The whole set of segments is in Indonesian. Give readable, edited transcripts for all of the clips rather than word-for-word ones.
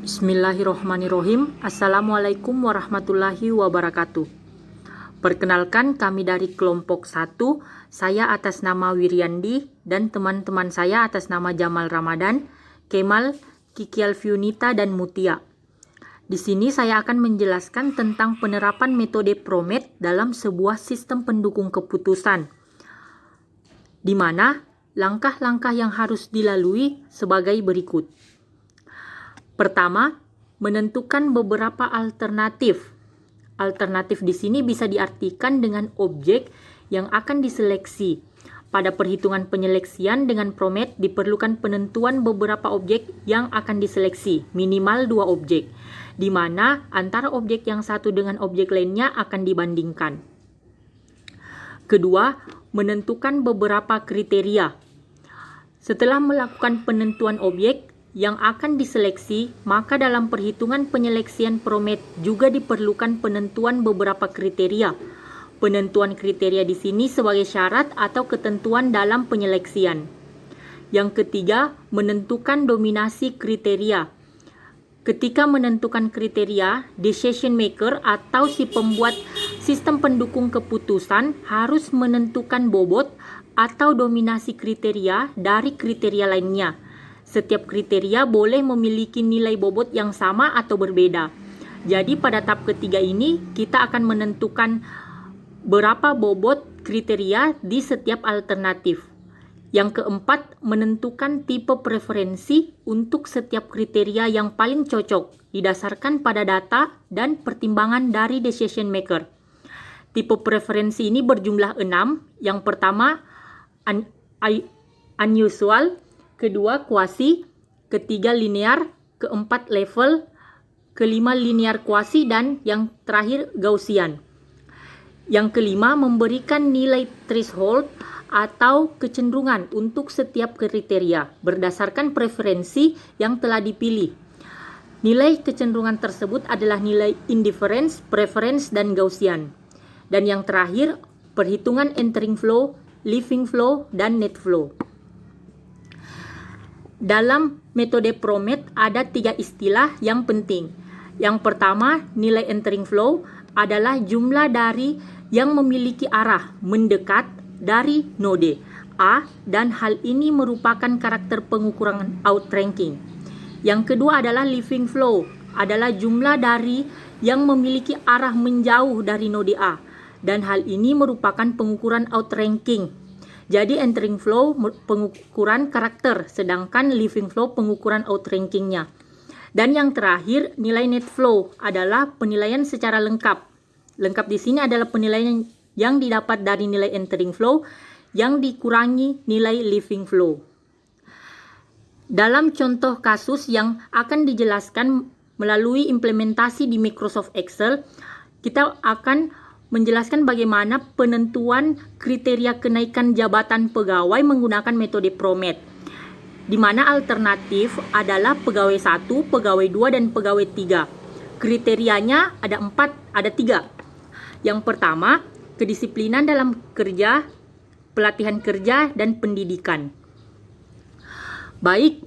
Bismillahirrohmanirrohim. Assalamualaikum warahmatullahi wabarakatuh. Perkenalkan, kami dari kelompok 1. Saya atas nama Wiryandi dan teman-teman saya atas nama Jamal Ramadan, Kemal, Kiki Alfiunita, dan Mutia. Di sini saya akan menjelaskan tentang penerapan metode PROMET dalam sebuah sistem pendukung keputusan, di mana langkah-langkah yang harus dilalui sebagai berikut. Pertama, menentukan beberapa alternatif. Alternatif di sini bisa diartikan dengan objek yang akan diseleksi. Pada perhitungan penyeleksian dengan PROMET diperlukan penentuan beberapa objek yang akan diseleksi, minimal 2 objek, di mana antara objek yang satu dengan objek lainnya akan dibandingkan. Kedua, menentukan beberapa kriteria. Setelah melakukan penentuan objek yang akan diseleksi, maka dalam perhitungan penyeleksian PROMET juga diperlukan penentuan beberapa kriteria. Penentuan kriteria di sini sebagai syarat atau ketentuan dalam penyeleksian. Yang ketiga, menentukan dominasi kriteria. Ketika menentukan kriteria, decision maker atau si pembuat sistem pendukung keputusan harus menentukan bobot atau dominasi kriteria dari kriteria lainnya. Setiap kriteria boleh memiliki nilai bobot yang sama atau berbeda. Jadi pada tahap ketiga ini kita akan menentukan berapa bobot kriteria di setiap alternatif. Yang keempat, menentukan tipe preferensi untuk setiap kriteria yang paling cocok didasarkan pada data dan pertimbangan dari decision maker. Tipe preferensi ini berjumlah 6. Yang pertama, unusual, kedua quasi, ketiga linear, keempat level, kelima linear quasi, dan yang terakhir Gaussian. Yang kelima, memberikan nilai threshold atau kecenderungan untuk setiap kriteria berdasarkan preferensi yang telah dipilih. Nilai kecenderungan tersebut adalah nilai indifference, preference, dan Gaussian. Dan yang terakhir, perhitungan entering flow, leaving flow, dan net flow. Dalam metode PROMET ada 3 istilah yang penting. Yang pertama, nilai entering flow adalah jumlah dari yang memiliki arah mendekat dari node A, dan hal ini merupakan karakter pengukuran outranking. Yang kedua adalah leaving flow, adalah jumlah dari yang memiliki arah menjauh dari node A, dan hal ini merupakan pengukuran outranking. Jadi entering flow pengukuran karakter, sedangkan leaving flow pengukuran outrankingnya. Dan yang terakhir, nilai net flow adalah penilaian secara lengkap. Lengkap di sini adalah penilaian yang didapat dari nilai entering flow yang dikurangi nilai leaving flow. Dalam contoh kasus yang akan dijelaskan melalui implementasi di Microsoft Excel, kita akan menjelaskan bagaimana penentuan kriteria kenaikan jabatan pegawai menggunakan metode PROMET, di mana alternatif adalah pegawai 1, pegawai 2, dan pegawai 3. Kriterianya ada 3. Yang pertama, kedisiplinan dalam kerja, pelatihan kerja, dan pendidikan. Baik,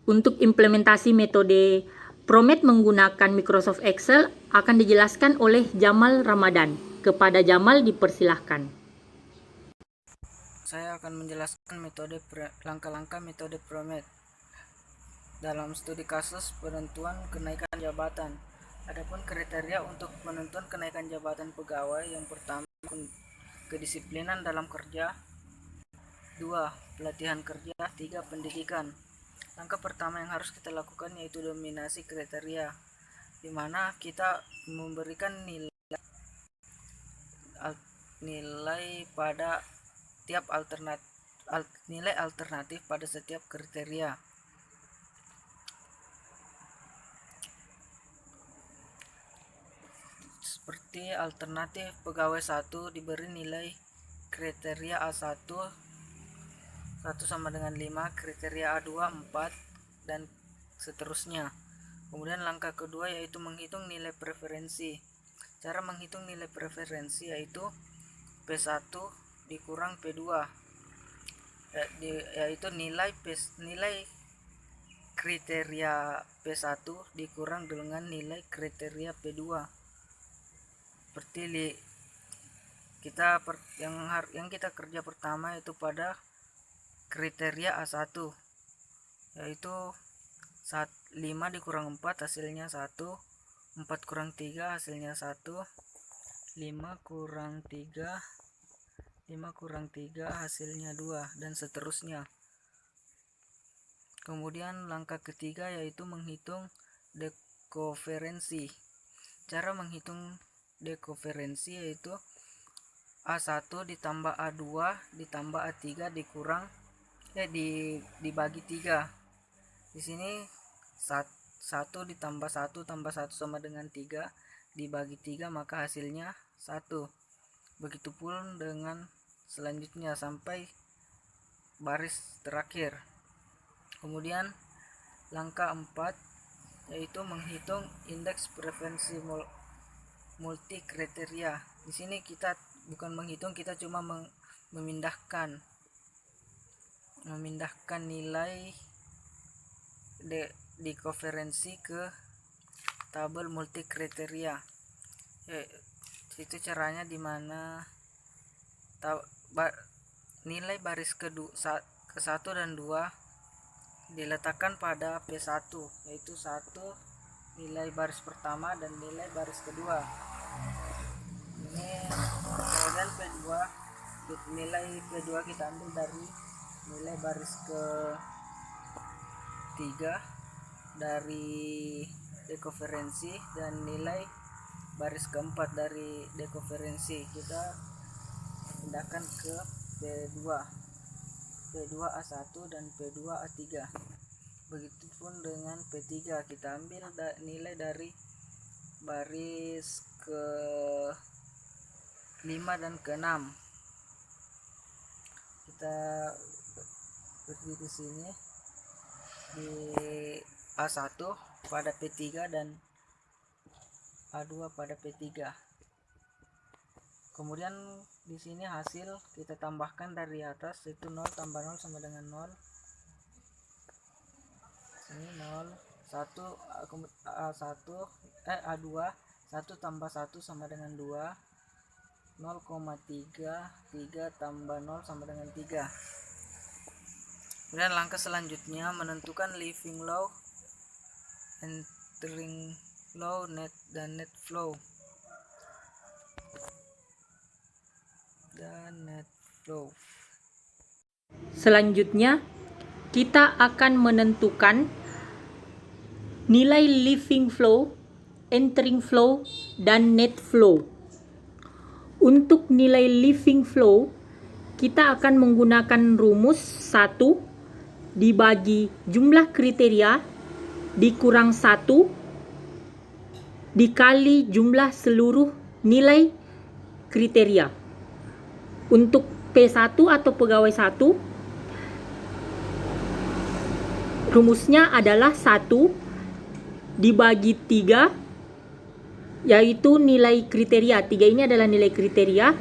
untuk implementasi metode PROMET menggunakan Microsoft Excel akan dijelaskan oleh Jamal Ramadan. Kepada Jamal dipersilahkan. Saya akan menjelaskan langkah-langkah metode PROMET dalam studi kasus penentuan kenaikan jabatan. Adapun kriteria untuk penentuan kenaikan jabatan pegawai, yang pertama kedisiplinan dalam kerja, 2 pelatihan kerja, 3 pendidikan. Langkah pertama yang harus kita lakukan yaitu dominasi kriteria, di mana kita memberikan nilai pada tiap nilai alternatif pada setiap kriteria. Seperti alternatif pegawai 1 diberi nilai kriteria A1 1 sama dengan 5, kriteria A2 4, dan seterusnya. Kemudian langkah kedua yaitu menghitung nilai preferensi. Cara menghitung nilai preferensi yaitu P1 dikurang P2, yaitu nilai kriteria P1 dikurang dengan nilai kriteria P2. Seperti yang kita kerja pertama itu pada kriteria A1, yaitu 5 dikurang 4 hasilnya 1, 4 kurang 3 hasilnya 1, 5 kurang 3 hasilnya 2, dan seterusnya. Kemudian langkah ketiga yaitu menghitung dekoferensi. Cara menghitung dekoferensi yaitu A1 ditambah A2 ditambah A3 dibagi 3. Di sini 1 ditambah 1 tambah 1 sama dengan 3, dibagi 3 maka hasilnya 1. Begitupun dengan selanjutnya sampai baris terakhir. Kemudian langkah 4 yaitu menghitung indeks preferensi multi kriteria. Di sini kita bukan menghitung, kita cuma memindahkan nilai dekoferensi ke tabel multi kriteria. Itu caranya dimana nilai baris ke-1 dan 2 diletakkan pada P1, yaitu 1 nilai baris pertama dan nilai baris kedua. Ini kemudian nilai P2 kita ambil dari nilai baris ke-3 dari dekoferensi dan nilai baris ke-4 dari dekoferensi. Kita pindahkan ke P2 A1 dan P2 A3. Begitupun dengan P3, kita ambil nilai dari baris ke-5 dan ke-6. Kita berdiri di sini di A1 pada P3 dan A2 pada P3. Kemudian di sini hasil kita tambahkan dari atas, itu 0 tambah 0 sama dengan 0. Sini 0, 1 A2, 1 tambah 1 sama dengan 2, 0,3, 3 tambah 0 sama dengan 3. Kemudian langkah selanjutnya menentukan living low, entering low, net dan net flow. Selanjutnya, kita akan menentukan nilai living flow, entering flow, dan net flow. Untuk nilai living flow, kita akan menggunakan rumus 1 dibagi jumlah kriteria dikurang 1 dikali jumlah seluruh nilai kriteria. Untuk P1 atau pegawai 1, rumusnya adalah 1 dibagi 3, yaitu nilai kriteria. 3 ini adalah nilai kriteria,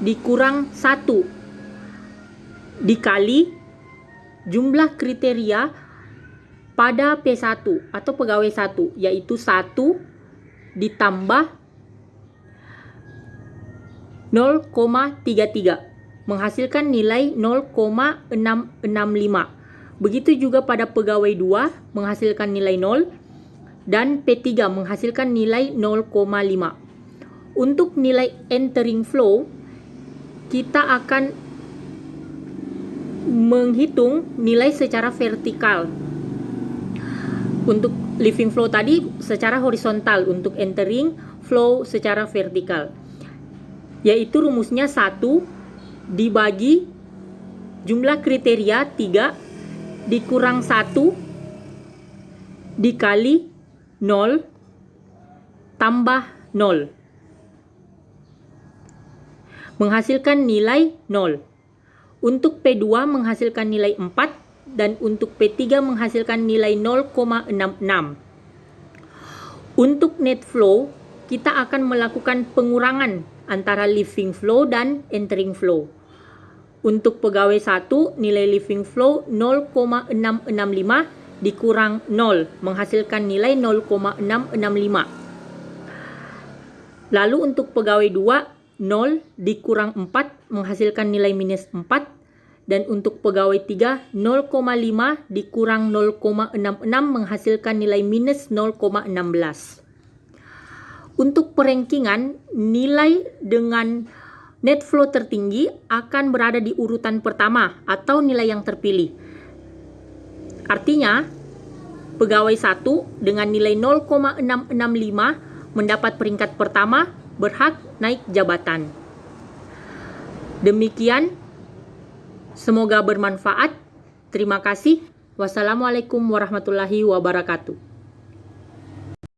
dikurang 1 dikali jumlah kriteria pada P1 atau pegawai 1, yaitu 1 ditambah 0,33 menghasilkan nilai 0,665. Begitu juga pada pegawai 2 menghasilkan nilai 0 dan P3 menghasilkan nilai 0,5. Untuk nilai entering flow, kita akan menghitung nilai secara vertikal. Untuk living flow tadi secara horizontal, untuk entering flow secara vertikal. Yaitu rumusnya 1 dibagi jumlah kriteria 3 dikurang 1 dikali 0 tambah 0 menghasilkan nilai 0. Untuk P2 menghasilkan nilai 4 dan untuk P3 menghasilkan nilai 0,66. Untuk net flow, kita akan melakukan pengurangan antara living flow dan entering flow. Untuk pegawai 1, nilai living flow 0,665 dikurang 0 menghasilkan nilai 0,665. Lalu untuk pegawai 2, 0 dikurang 4 menghasilkan nilai minus 4. Dan untuk pegawai 3, 0,5 dikurang 0,66 menghasilkan nilai minus 0,16. Untuk perankingan, nilai dengan net flow tertinggi akan berada di urutan pertama atau nilai yang terpilih. Artinya, pegawai 1 dengan nilai 0,665 mendapat peringkat pertama, berhak naik jabatan. Demikian, semoga bermanfaat. Terima kasih. Wassalamualaikum warahmatullahi wabarakatuh.